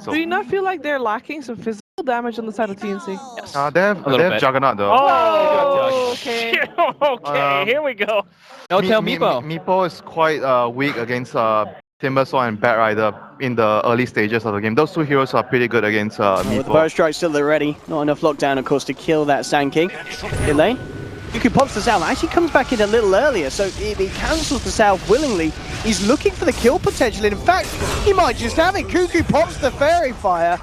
So Do you not feel like they're lacking some physical damage on the side of TNC? Yes. they have Juggernaut though. Oh, okay. Okay, here we go. No tell Meepo. Meepo is quite weak against Timbersaw and Bat Rider in the early stages of the game. Those two heroes are pretty good against Meepo. With the Burst Strike still at the ready. Not enough lockdown, of course, to kill that Sand King. In lane. Cuckoo pops the salve, actually comes back in a little earlier, so he cancels the salve willingly. He's looking for the kill potential, and in fact, he might just have it. Cuckoo pops the Fairy Fire.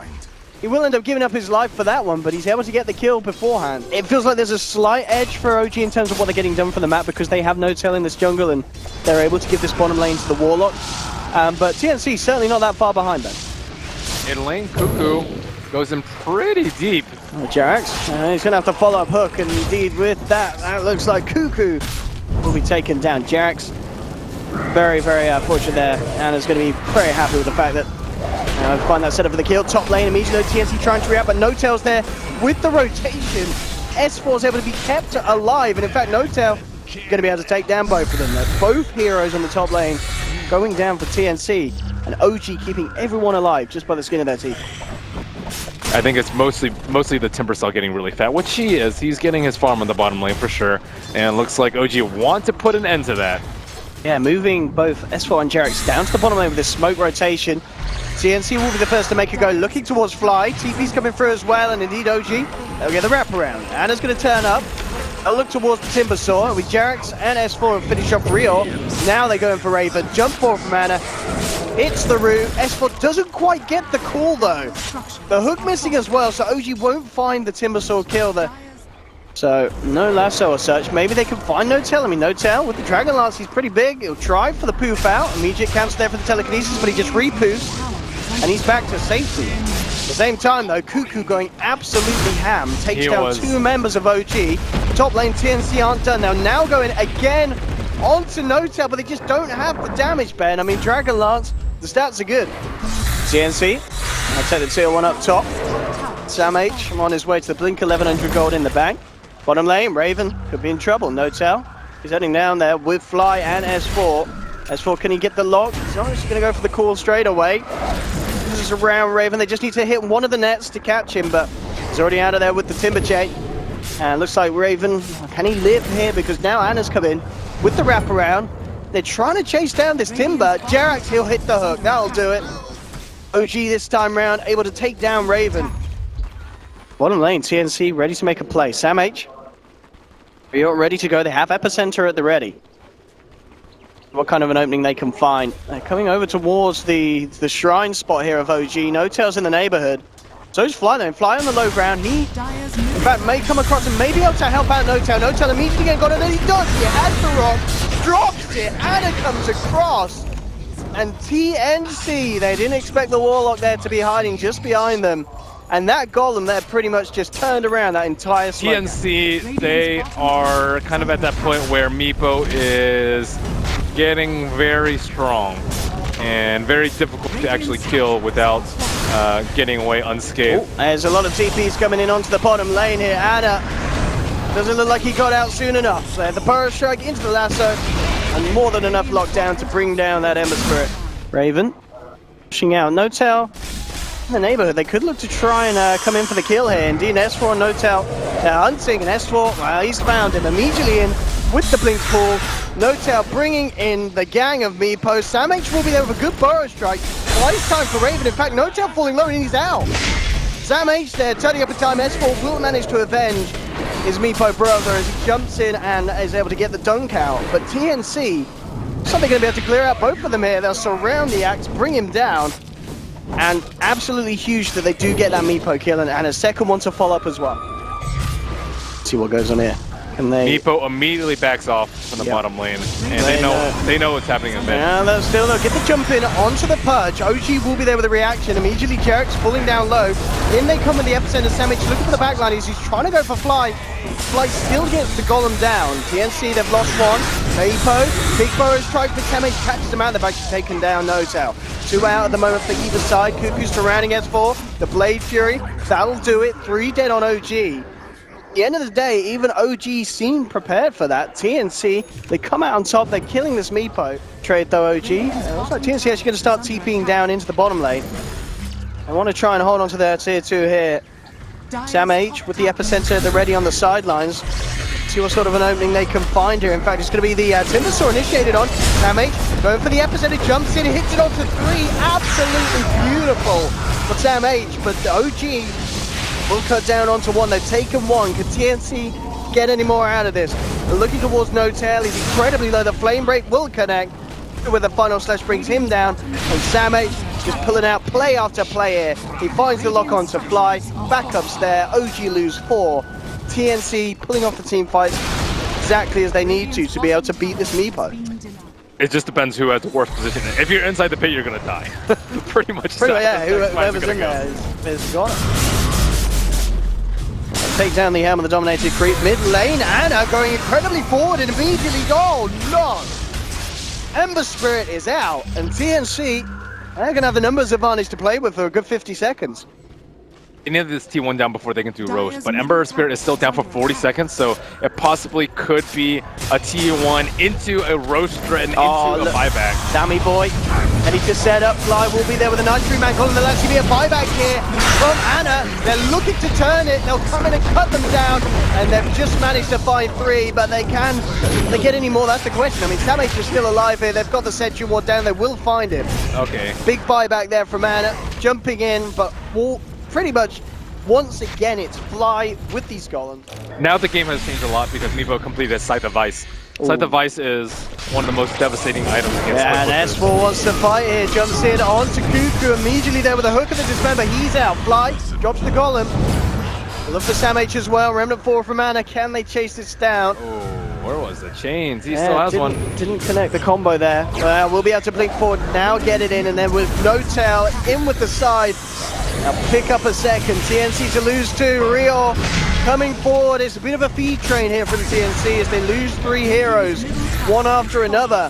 He will end up giving up his life for that one, but he's able to get the kill beforehand. It feels like there's a slight edge for OG in terms of what they're getting done for the map, because they have no tail in this jungle, and they're able to give this bottom lane to the Warlock. But TNC certainly not that far behind them. In lane, Cuckoo goes in pretty deep. Oh, Jarax, he's going to have to follow up Hook, and indeed with that, that looks like Cuckoo will be taken down. Jarax, very, very fortunate there. Anna's going to be very happy with the fact that find that setup for the kill. Top lane, immediately TNC trying to react, but No-Tail's there with the rotation. S4 is able to be kept alive, and in fact, No-Tail going to be able to take down both of them. Both heroes on the top lane going down for TNC, and OG keeping everyone alive just by the skin of their teeth. I think it's mostly the Timbersaw getting really fat, which he is. He's getting his farm on the bottom lane for sure, and it looks like OG want to put an end to that. Yeah, moving both S4 and Jerax down to the bottom lane with this smoke rotation. TNC will be the first to make a go, looking towards Fly. TP's coming through as well, and indeed OG, they'll get the wraparound. Anna's going to turn up. They'll look towards the Timbersaw with Jerax and S4 and finish off Rio. Now they're going for Raven. Jump forward from Anna. Hits the root. S4 doesn't quite get the call though. The hook missing as well, so OG won't find the Timbersaw kill there. So, no lasso or such. Maybe they can find No-Tail. I mean, No-Tail with the Dragon Lance, he's pretty big. He'll try for the poof out. Immediate cancel there for the telekinesis, but he just re-poofs. And he's back to safety. At the same time though, Cuckoo going absolutely ham. Takes down two members of OG. Top lane TNC aren't done now going again onto No-Tail, but they just don't have the damage, Ben. I mean, Dragon Lance, the stats are good. TNC, I'll take the tier 1 up top. Sam H on his way to the blink, 1100 gold in the bank. Bottom lane, Raven could be in trouble. No-Tail, he's heading down there with Fly and S4. S4, can he get the lock? He's obviously going to go for the call straight away. This is around Raven. They just need to hit one of the nets to catch him, but he's already out of there with the Timber Chain. And looks like Raven, can he live here? Because now Anna's come in with the wraparound. They're trying to chase down this Timber. Jerax, he'll hit the hook. That'll do it. OG this time round, able to take down Raven. Bottom lane, TNC ready to make a play. Sam H, we are ready to go. They have Epicenter at the ready. What kind of an opening they can find. They're coming over towards the shrine spot here of OG. No-Tail's in the neighborhood. So is Fly though. Fly on the low ground. He, in fact, may come across and may be able to help out No-Tail. No-Tail immediately getting got it, and he does. He has the rock, drops it, Anna comes across. And TNC, they didn't expect the Warlock there to be hiding just behind them. And that Golem there pretty much just turned around that entire smoke. TNC, they are kind of at that point where Meepo is getting very strong and very difficult to actually kill without getting away unscathed. Ooh, there's a lot of TPs coming in onto the bottom lane here. Anna doesn't look like he got out soon enough. So the Burst Strike into the lasso, and more than enough lockdown to bring down that Ember Spirit. Raven pushing out. No-Tail in the neighborhood. They could look to try and come in for the kill here. Indeed, S4 and No-Tail, they're hunting, and S4, well, he's found him immediately in with the blink pool. No-Tail bringing in the gang of Meepo. Sam H will be there with a good burrow strike. Twice time for Raven. In fact, No-Tail falling low and he's out. Sam H there, turning up in time. S4 will manage to avenge his Meepo brother as he jumps in and is able to get the dunk out. But TNC, something going to be able to clear out both of them here. They'll surround the Axe, bring him down. And absolutely huge that they do get that Meepo kill, and a second one to follow up as well. Let's see what goes on here. And Meepo immediately backs off from the bottom lane, and they know what's happening in mid. Yeah, they'll get the jump in onto the Pudge. OG will be there with a reaction. Immediately Jerax pulling down low. In they come with the epicenter. Samich looking for the backline. He's trying to go for Fly. Fly still gets the Golem down. TNC, they've lost one. Meepo, big burrows tried for Samich, catches them out. They've actually taken down No-Tail. 2 out at the moment for either side. Cuckoo's surrounding S4. The Blade Fury, that'll do it. 3 dead on OG. At the end of the day, even OG seemed prepared for that. TNC, they come out on top. They're killing this Meepo trade though, OG. Looks like TNC actually going to start TPing down into the bottom lane. I want to try and hold on to their tier 2 here. Sam H with the epicenter at the ready on the sidelines. See what sort of an opening they can find here. In fact, it's going to be the Timbersaw initiated on. Sam H going for the epicenter, jumps in, hits it onto 3. Absolutely beautiful for Sam H, but the OG will cut down onto 1. They've taken 1. Can TNC get any more out of this? They're looking towards No Tail. He's incredibly low. The Flame Break will connect, where the final slash brings him down. And Sam H just pulling out play after play here. He finds the lock on to Fly. Backups there. OG lose 4. TNC pulling off the team fights exactly as they need to be able to beat this Meepo. It just depends who has the worst position. If you're inside the pit, you're gonna die. Pretty much. Yeah, whoever's in there is gone. Take down the Helm of the Dominated creep mid lane. Anna going incredibly forward and immediately. Oh no! Ember Spirit is out, and TNC they're going to have the numbers advantage to play with for a good 50 seconds. They need this T1 down before they can do roast, but Ember Spirit is still down for 40 seconds, so it possibly could be a T1 into a roast and into a buyback. Sammy boy, ready to set up. Fly will be there with a nice remand calling. There'll actually be a buyback here from Anna. They're looking to turn it. They'll come in and cut them down, and they've just managed to find 3, but they get any more? That's the question. I mean, Sam H is still alive here. They've got the Sentry Ward down. They will find him. Okay. Big buyback there from Anna, jumping in, but pretty much once again it's Fly with these golems. Now the game has changed a lot because Meepo completed Scythe of Vice. Scythe of Vice is one of the most devastating items against and S4 wants to fight here, jumps in onto Cuckoo, immediately there with a hook of the Dismember. He's out. Fly drops the golem. Look for Sam H as well. Remnant 4 from Anna. Can they chase this down? Oh, where was the chains? He still has one. Didn't connect the combo there. We'll be able to blink forward now, get it in, and then with No Tail in with the side. Now pick up a second. TNC to lose 2. Rio coming forward. It's a bit of a feed train here for the TNC as they lose 3 heroes, one after another.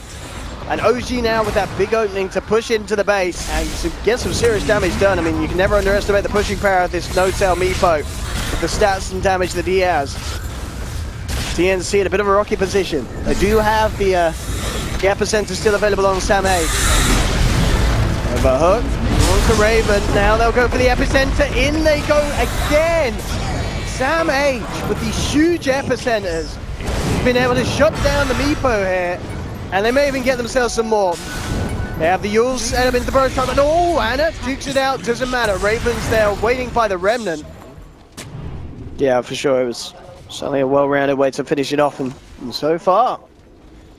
And OG now with that big opening to push into the base and to get some serious damage done. I mean, you can never underestimate the pushing power of this No Tail Meepo with the stats and damage that he has. TNC in a bit of a rocky position. They do have the epicenter still available on Sam H. Overhook, on to Raven. Now they'll go for the epicenter. In they go again. Sam H with these huge epicenters. He's been able to shut down the Meepo here. And they may even get themselves some more. They have the Yules set up into the burst truck, but oh, Anna dukes it out, doesn't matter. Raven's there waiting by the Remnant. Yeah, for sure, it was certainly a well-rounded way to finish it off, and so far,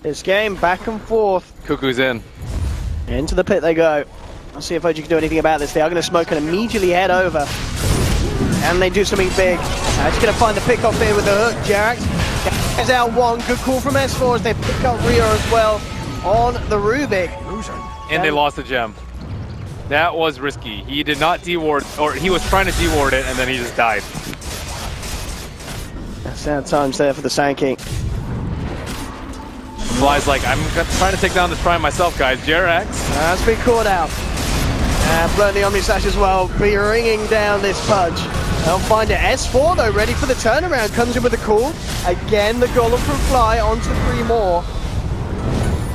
this game back and forth. Cuckoo's in. Into the pit they go. Let's see if OG can do anything about this. They are going to smoke and immediately head over. And they do something big. Just going to find the pick off here with the hook, Jarax. Is out 1. Good call from S4 as they pick up Rio as well on the Rubik. And they lost the gem. That was risky. He did not deward, or he was trying to deward it and then he just died. Sad times there for the Sand King. Fly's like, I'm trying to take down this Prime myself, guys. Jarax. That's been caught out. And blown the Omni Slash as well, be ringing down this Pudge. They'll find it. S4 though, ready for the turnaround, comes in with a call. Again, the Golem from Fly onto 3 more.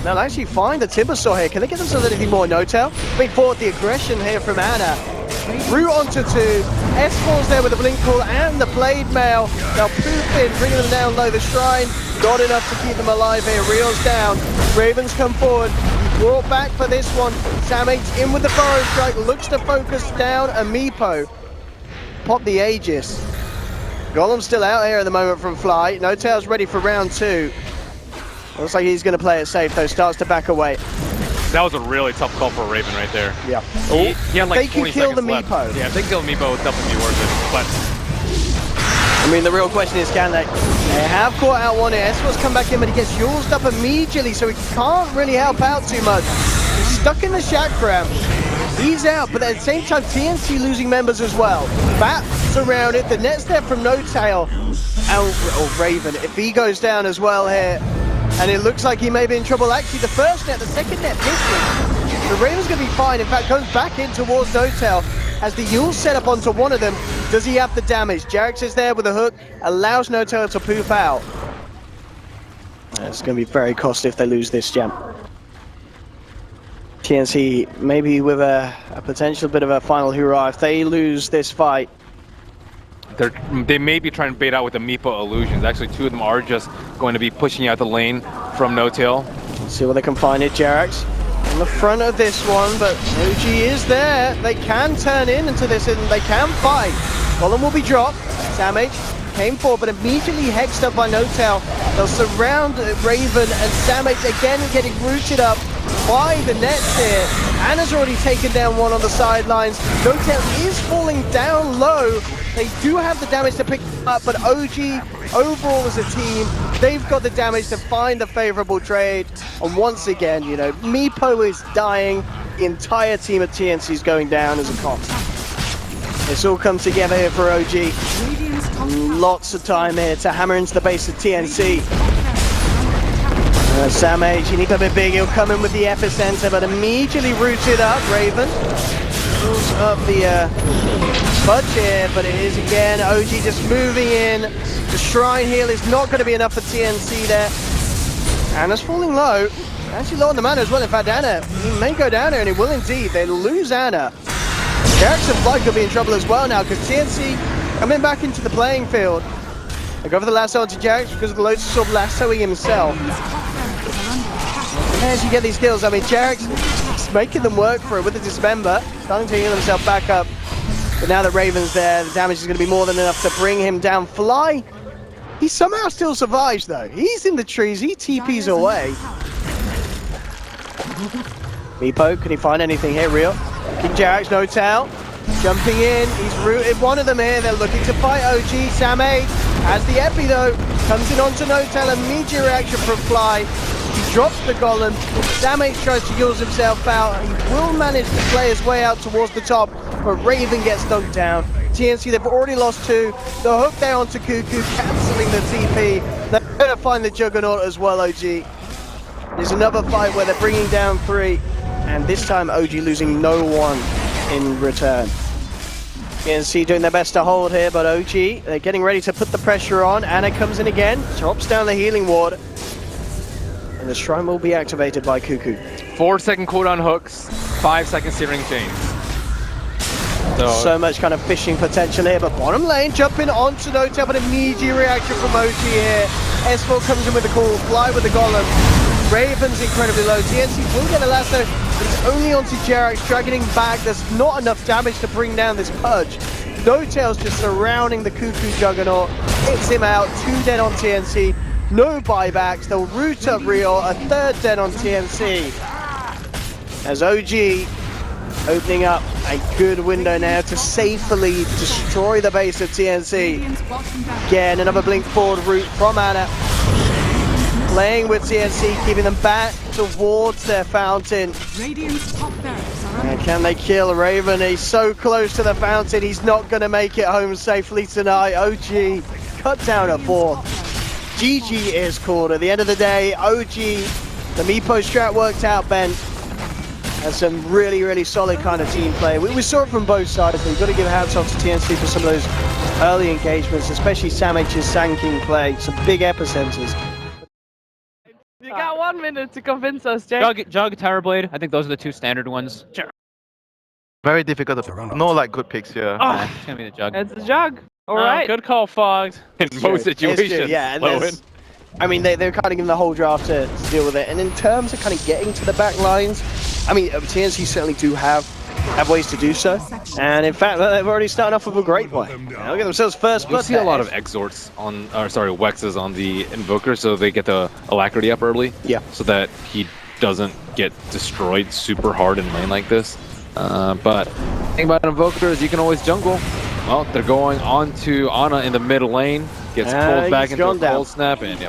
They'll actually find the Timbersaw here. Can they get themselves anything more? No Tail. Big forward the aggression here from Anna. Through onto 2. S4's there with the Blink Call and the Blade Mail. They'll poof in, bringing them down low. The Shrine, not enough to keep them alive here. Rio's down. Ravens come forward. Brought back for this one. Sam H in with the Burrow Strike. Looks to focus down a Meepo. Pop the Aegis. Golem's still out here at the moment from Fly. No Tail's ready for round 2. Looks like he's going to play it safe though. Starts to back away. That was a really tough call for Raven right there. Yeah. He had like 20 kill the seconds left. Meepo. Yeah, if they kill Meepo, it's definitely be worth it. But I mean, the real question is, can they? They have caught out one here. S4's come back in, but he gets Yuled up immediately, so he can't really help out too much. He's stuck in the Chakram. He's out, but at the same time, TNC losing members as well. Bats around it. The net's there from No Tail. Raven, if he goes down as well here, and it looks like he may be in trouble. Actually, the first net, the second net missing. The Raven's going to be fine. In fact, goes back in towards No Tail. As the Yule set up onto one of them, does he have the damage? Jarax is there with a hook, allows No Tail to poof out. It's going to be very costly if they lose this gem. TNC maybe with a potential bit of a final hurrah. If they lose this fight, They may be trying to bait out with the Meepo illusions. Actually, two of them are just going to be pushing out the lane from No-Tail. see what they can find it. Jerax on the front of this one, but OG is there. They can turn into this and they can fight. Golem will be dropped. Damage came forward, but immediately hexed up by No-Tail. They'll surround Raven, and Damage again getting rooted up by the nets here. Anna's already taken down one on the sidelines. No-Tail is falling down low. They do have the damage to pick up, but OG overall as a team, they've got the damage to find the favorable trade. And once again, you know, Meepo is dying. The entire team of TNC is going down as a cost. It's all come together here for OG. Lots of time here to hammer into the base of TNC. Samage, you need a bit big, he'll come in with the epicenter, but immediately rooted up. Raven pulls up the Pudge here, but it is again OG just moving in. The Shrine Heal is not going to be enough for TNC there. Anna's falling low. Actually low on the mana as well. In fact, Anna, he may go down here, and he will indeed. They lose Anna. Jerax and Flight could be in trouble as well now, because TNC coming back into the playing field. They go for the lasso onto Jerax because of the Lotus Orb lassoing himself. And as you get these kills, I mean, Jerax is making them work for it with the Dismember, starting to heal himself back up. But now that Raven's there, the damage is going to be more than enough to bring him down. Fly, he somehow still survives though. He's in the trees, he TPs away. Meepo, can he find anything here? Real. King Jerax, No-Tail, jumping in, he's rooted one of them here. They're looking to fight OG. Samay has the Epi though, comes in onto No-Tail, immediate reaction from Fly. He drops the Golem. Samay tries to heal himself out. He will manage to play his way out towards the top, but Raven gets knocked down. TNC, they've already lost two. The hook there onto Cuckoo, cancelling the TP. They're going to find the Juggernaut as well, OG. There's another fight where they're bringing down three, and this time OG losing no one in return. TNC doing their best to hold here, but OG, they're getting ready to put the pressure on. Anna comes in again, chops down the healing ward, and the Shrine will be activated by Cuckoo. 4-second cooldown hooks, 5-second searing chains. So much kind of fishing potential here, but bottom lane jumping onto No-Tail, but immediate reaction from OG here. S4 comes in with the call, Fly with the Golem. Raven's incredibly low. TNC will get a lasso, but it's only onto Jerax, dragging him back. There's not enough damage to bring down this Pudge. No-Tail's just surrounding the Cuckoo Juggernaut, hits him out, 2 dead on TNC. No buybacks, they'll root up Rio, a 3rd dead on TNC. As OG opening up a good window now to safely destroy the base of TNC. Again, another blink forward route from Anna. Playing with TNC, keeping them back towards their fountain. And can they kill Raven? He's so close to the fountain, he's not going to make it home safely tonight. OG cut down a 4. GG is called. At the end of the day, OG, the Meepo strat worked out, Ben. And some really, really solid kind of team play. We saw it from both sides. We've got to give hats off to TNC for some of those early engagements, especially Samage's Sanking play. Some big epicenters. You got 1 minute to convince us, Jay. Jug, Tower Blade. I think those are the two standard ones. Very difficult to no like good picks here. Oh, it's gonna be the Jug. It's a Jug. All right. Good call, Fogged. In most situations, Yeah, and Lowen. I mean, they're kind of given the whole draft to deal with it. And in terms of kind of getting to the back lines, I mean, TNC certainly do have ways to do so. And in fact, they've already started off with a great way. They'll get themselves first We blood. see a lot of exhorts on, or sorry, Wexes on the Invoker, so they get the alacrity up early. Yeah. So that he doesn't get destroyed super hard in lane like this. But the thing about Invoker is you can always jungle. Well, they're going on to Ana in the mid lane. Gets pulled back into a cold snap, and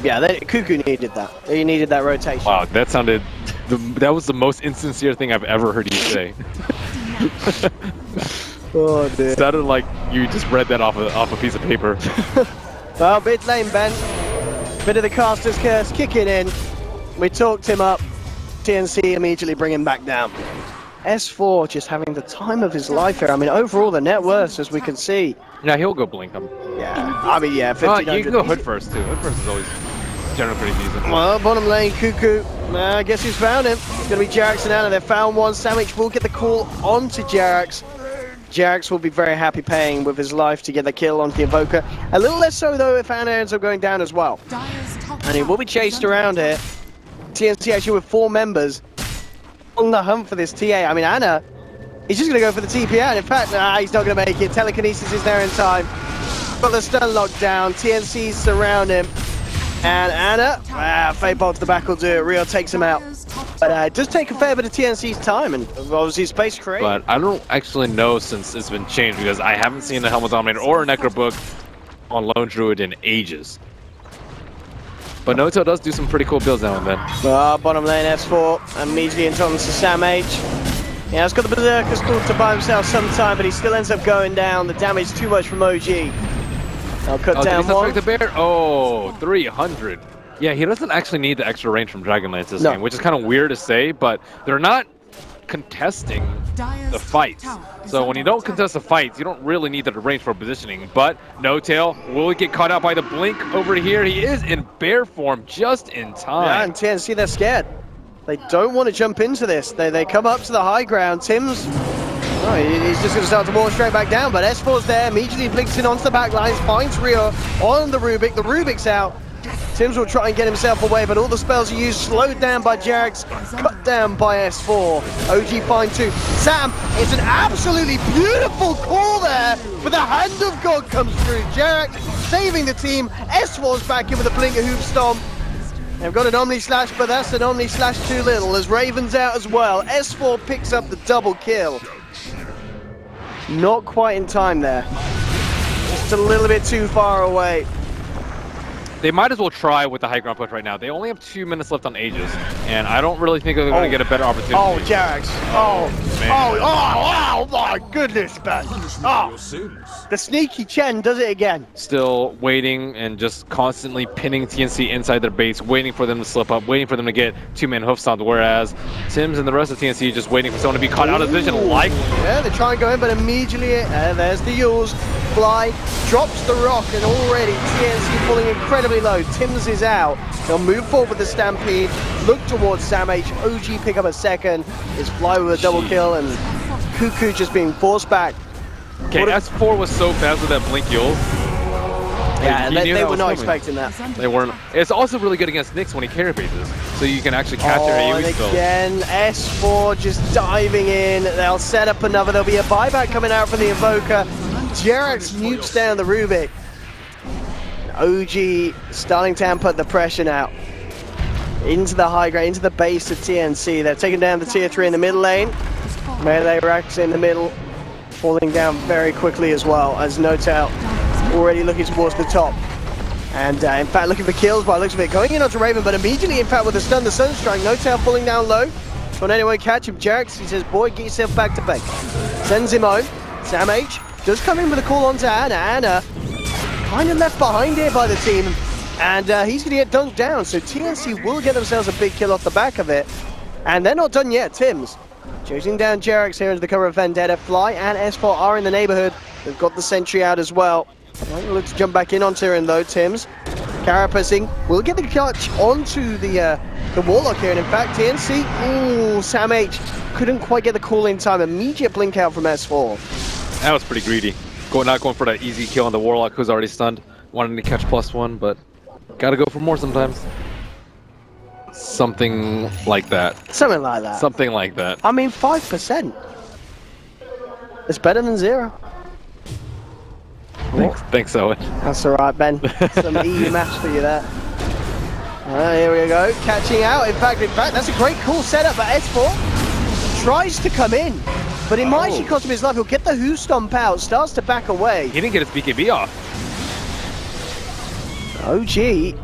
yeah, Cuckoo needed that. He needed that rotation. Wow, that sounded. That was the most insincere thing I've ever heard you say. Oh dear. It sounded like you just read that off a piece of paper. Well, mid lane, Ben. Bit of the caster's curse kicking in. We talked him up. TNC immediately bring him back down. S4 just having the time of his life here. I mean, overall, the net worth, as we can see. Yeah, he'll go blink him. Yeah, I mean, yeah, 1500. You can go Hood first, too. Hood first is always generally pretty decent. Well, bottom lane, Cuckoo. Guess who's found him? It's going to be Jerax and Anna. They found one. Sandwich will get the call onto Jerax. Jerax will be very happy paying with his life to get the kill onto the Invoker. A little less so, though, if Anna ends up going down as well. And he will be chased around here. TNC actually with 4 members on the hunt for this TA. I mean, Anna, he's just going to go for the TP out. In fact, he's not going to make it. Telekinesis is there in time. Got the stun locked down. TNC surround him. And Anna, Fate Bolt to the back will do it. Rio takes him out. But it does take a fair bit of TNC's time, and obviously space create. But I don't actually know since it's been changed, because I haven't seen a Helmet Dominator or a Necro Book on Lone Druid in ages. But Noto does do some pretty cool builds now and then. Bottom lane S4, immediately into Sam-H. Yeah, it's got the Berserker Skull to buy himself some time, but he still ends up going down. The damage too much from OG. I'll cut down one. The bear? Oh, 300. Yeah, he doesn't actually need the extra range from Dragon Lance this game, which is kind of weird to say, but they're not contesting the fights. So when you don't contest the fights, you don't really need the range for positioning. But No Tail will get caught out by the blink over here. He is in bear form just in time. Yeah, and TNC, they're scared. They don't want to jump into this. They come up to the high ground. Tim's, he's just going to start to walk straight back down, but S4's there, immediately blinks in onto the back lines, finds Rio on the Rubik. The Rubik's out. Tim's will try and get himself away, but all the spells he used slowed down by Jerax, cut down by S4. OG fine too. Sam, it's an absolutely beautiful call there, but the hand of God comes through. Jerax saving the team. S4's back in with a Blinker Hoop Stomp. They've got an Omni Slash, but that's an Omni Slash too little, as Raven's out as well. S4 picks up the double kill. Not quite in time there. Just a little bit too far away. They might as well try with the high ground push right now. They only have 2 minutes left on Aegis, and I don't really think they're going to get a better opportunity. Oh, Jerax. Oh, man. Oh, my goodness, man. Oh, the sneaky Chen does it again. Still waiting and just constantly pinning TNC inside their base, waiting for them to slip up, waiting for them to get 2-man hoof stomped, whereas Sims and the rest of TNC just waiting for someone to be caught out of vision likely. Yeah, they try and go in, but immediately, there's the Yules. Fly, drops the rock, and already TNC falling incredibly low. Tim's is out. They'll move forward with the Stampede, look towards Sam-H. OG pick up a second. It's Fly with a double kill, and Cuckoo just being forced back. Okay, S4 was so fast with that blink Yule. Yeah, they were not expecting that. They weren't. It's also really good against Nyx when he carry bases, so you can actually catch their AoE and spells. Again, S4 just diving in. They'll set up another. There'll be a buyback coming out from the Invoker. Jerax nukes down the Rubik. OG starting to put the pressure now. Into the high ground, into the base of TNC. They're taking down the tier 3 in the middle lane. Melee racks in the middle, falling down very quickly as well, as Notel already looking towards the top. And in fact, looking for kills by the looks of it. Going in onto Raven, but immediately, in fact, with the stun, the Sunstrike, Notel falling down low. Can't anyone catch him? Jerax, he says, boy, get yourself back to base. Sends him home. Sam-H does come in with a call onto Anna. Anna kind of left behind here by the team, and he's going to get dunked down, so TNC will get themselves a big kill off the back of it. And they're not done yet. Tim's chasing down Jerax here into the cover of Vendetta. Fly and S4 are in the neighborhood. They've got the sentry out as well. Might look to jump back in onto him though. Tim's carapassing will get the clutch onto the Warlock here, and in fact TNC, Sam-H couldn't quite get the call in time. Immediate blink out from S4. That was pretty greedy. Not going for that easy kill on the Warlock who's already stunned. Wanting to catch +1, but gotta go for more sometimes. Something like that. Something like that. Something like that. I mean, 5%. It's better than 0. Thanks, Owen. That's alright, Ben. Some easy maths for you there. Here we go. Catching out. In fact, that's a great cool setup, but S4 tries to come in. But it might actually cost him his life. He'll get the Who Stomp out, starts to back away. He didn't get his BKB off. OG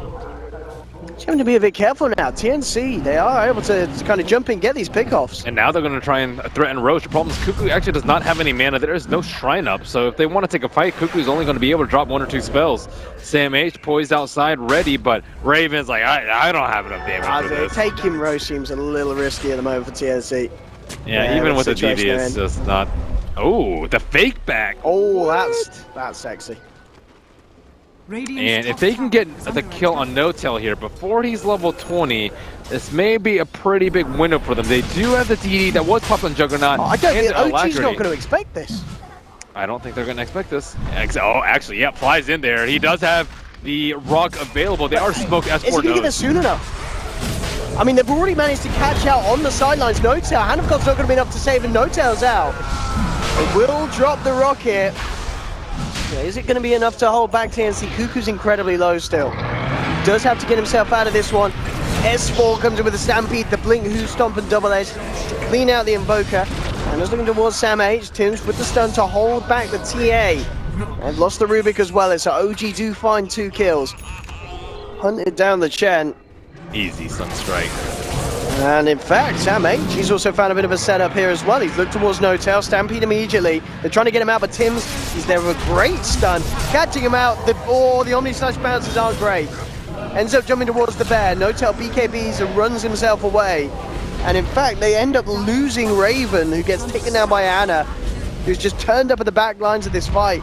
having to be a bit careful now. TNC, they are able to kind of jump in, get these pickoffs. And now they're going to try and threaten Roche. The problem is Cuckoo actually does not have any mana. There is no shrine up, so if they want to take a fight, Cuckoo's only going to be able to drop 1 or 2 spells. Sam-H poised outside, ready, but Raven's like, I don't have enough damage for this. Taking Roche seems a little risky at the moment for TNC. Yeah, even with the DD, it's just not... Oh, the fake back! Oh, that's sexy. And if they can get the kill on No-Tail here before he's level 20, this may be a pretty big window for them. They do have the TD that was popped on Juggernaut. I don't think OG's Alacrity. not going to expect this. I don't think they're going to expect this. Oh, actually, yeah, Fly's in there. He does have the rock available. They are smoked S4 Is he going to get there soon enough? I mean, they've already managed to catch out on the sidelines. No-Tail, Hand of God's not going to be enough to save, and No-Tail's out. They will drop the rocket. Yeah, is it going to be enough to hold back TNC? Cuckoo's incredibly low still. He does have to get himself out of this one. S4 comes in with a Stampede, the Blink, Who Stomp, and Double Edge to clean out the Invoker. And is looking towards Sam H. Tim's with the stun to hold back the TA. And lost the Rubik as well, so OG do find 2 kills. Hunted down the Chen. Easy Sunstrike. And in fact, Sam H, he's also found a bit of a setup here as well. He's looked towards No-Tail, Stampede immediately. They're trying to get him out, but Tim's, he's there with a great stun. Catching him out, the Omni Slash bounces aren't great. Ends up jumping towards the bear. No-Tail BKBs and runs himself away. And in fact, they end up losing Raven, who gets taken down by Anna, who's just turned up at the back lines of this fight.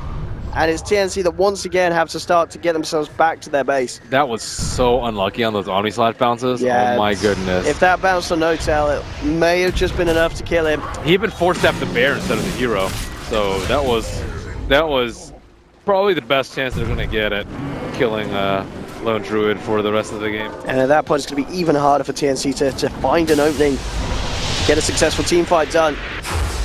And it's TNC that once again have to start to get themselves back to their base. That was so unlucky on those Omni Slash bounces. Yeah, oh my goodness. If that bounced on No-Tail, it may have just been enough to kill him. He even force-tapped the bear instead of the hero. So that was probably the best chance they're going to get at killing Lone Druid for the rest of the game. And at that point, it's going to be even harder for TNC to find an opening, get a successful team fight done.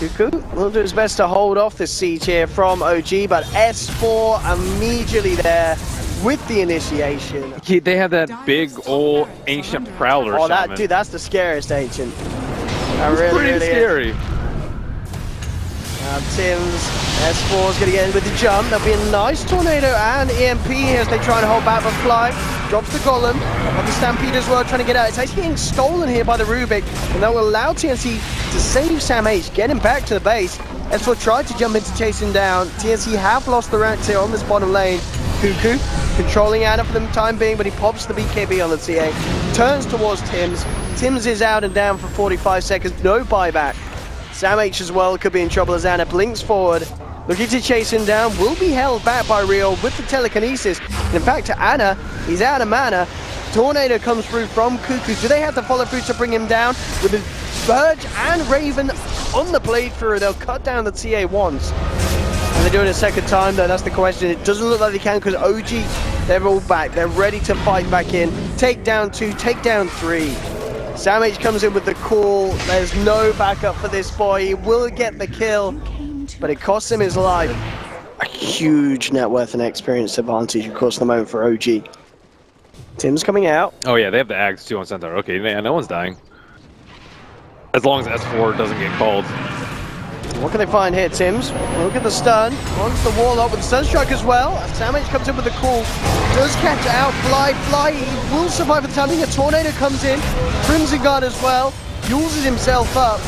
Cuckoo will do his best to hold off this siege here from OG, but S4 immediately there with the initiation. They have that big old ancient prowler. Oh, shaman. dude, that's the scariest ancient. That It's really, pretty really scary. is. Tim's S4 is going to get in with the jump. There'll be a nice tornado and EMP here as they try and hold back the Fly. Drops the Golem, but the Stampede as well, trying to get out. It's actually getting stolen here by the Rubik, and that will allow TNC to save Sam H, get him back to the base. S4 tried to jump in to chase him down. TNC have lost the ranks here on this bottom lane. Cuckoo controlling Anna for the time being, but he pops the BKB on the TA. Turns towards Tim's. Tim's is out and down for 45 seconds, no buyback. Sam H as well could be in trouble as Anna blinks forward. Looking to chase him down, will be held back by Rio with the telekinesis. And in fact, to Anna, he's out of mana. Tornado comes through from Cuckoo. Do they have to follow through to bring him down? With the Pudge and Raven on the blade through, they'll cut down the TA once. And they do it a second time, though, that's the question. It doesn't look like they can because OG, they're all back. They're ready to fight back in. Take down 2, take down 3. Sam H comes in with the call. There's no backup for this boy. He will get the kill, but it costs him his life. A huge net worth and experience advantage, of course, at the moment for OG. Tim's coming out. Oh yeah, they have the Axe too on Centaur. Okay, no one's dying. As long as S4 doesn't get called. What can they find here, Tim's? Look at the stun. Wants the wall up with the Sunstrike as well. Sam H comes in with the call. Does catch out Fly. He will survive the timing. A tornado comes in. Crimson Guard as well. Uses himself up.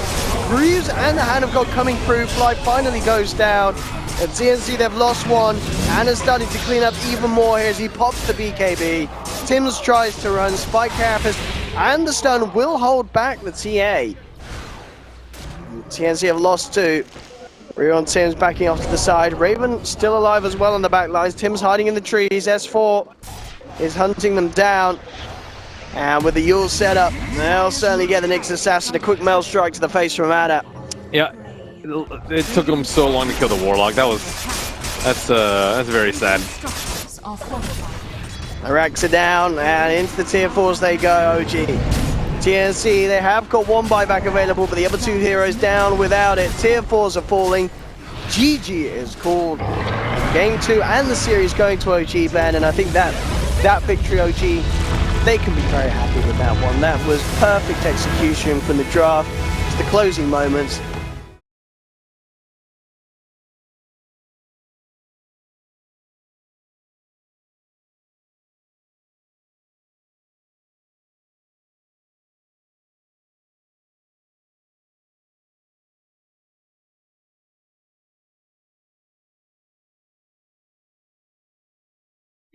Greaves and the Hand of God coming through. Fly finally goes down. At TNC, they've lost one. Anna's starting to clean up even more here as he pops the BKB. Tim's tries to run. Spike Carapace and the stun will hold back the TA. TNC have lost 2. Rio and Tim's backing off to the side. Raven still alive as well on the back lines. Tim's hiding in the trees. S4 is hunting them down. And with the Yule set up, they'll certainly get the Nyx Assassin. A quick mail strike to the face from Anna. Yeah, it took them so long to kill the Warlock. That's very sad. The racks are down and into the tier 4s they go, OG. TNC, they have got one buyback available, but the other 2 heroes down without it. Tier 4s are falling. GG is called. Game 2 and the series going to OG, Ben, and I think that victory, OG, they can be very happy with that one. That was perfect execution from the draft to the closing moments.